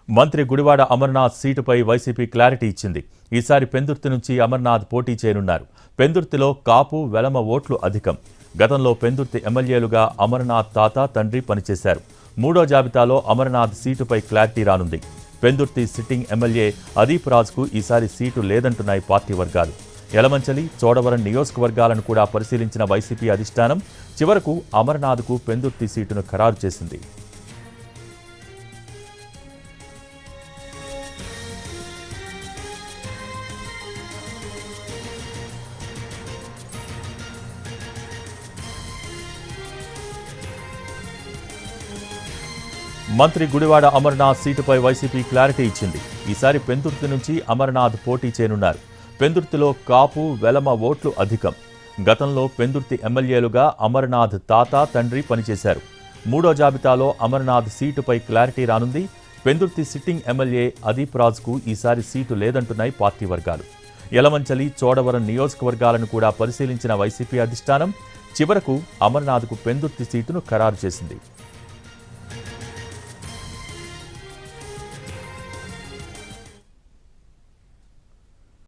మంత్రి Gudivada Amarnath సీటుపై YCP clarity ఇచ్చింది. ఈసారి పెందుర్తి నుంచి అమర్నాథ్ పోటీ చేయనున్నారు. పెందుర్తిలో కాపు వెలమ ఓట్లు అధికం. గతంలో పెందుర్తి ఎమ్మెల్యేలుగా అమర్నాథ్ తాత తండ్రి పనిచేశారు. మూడో జాబితాలో అమర్నాథ్ సీటుపై క్లారిటీ రానుంది. పెందుర్తి సిట్టింగ్ ఎమ్మెల్యే అదీప్ రాజ్కు ఈసారి సీటు లేదంటున్నాయి పార్టీ వర్గాలు. యలమంచలి, చోడవరం నియోజకవర్గాలను కూడా పరిశీలించిన వైసీపీ అధిష్టానం చివరకు అమర్నాథ్కు పెందుర్తి సీటును ఖరారు చేసింది. మంత్రి గుడివాడ అమర్నాథ్ సీటుపై వైసీపీ క్లారిటీ ఇచ్చింది. ఈసారి పెందుర్తి నుంచి అమర్నాథ్ పోటీ చేయనున్నారు. పెందుర్తిలో కాపు వెలమ ఓట్లు అధికం. గతంలో పెందుర్తి ఎమ్మెల్యేలుగా అమర్నాథ్ తాత తండ్రి పనిచేశారు. మూడో జాబితాలో అమర్నాథ్ సీటుపై క్లారిటీ రానుంది. పెందుర్తి సిట్టింగ్ ఎమ్మెల్యే అదీప్ రాజ్కు ఈసారి సీటు లేదంటున్నాయి పార్టీ వర్గాలు. యలమంచలి, చోడవరం నియోజకవర్గాలను కూడా పరిశీలించిన వైసీపీ అధిష్టానం చివరకు అమర్నాథ్కు పెందుర్తి సీటును ఖరారు చేసింది.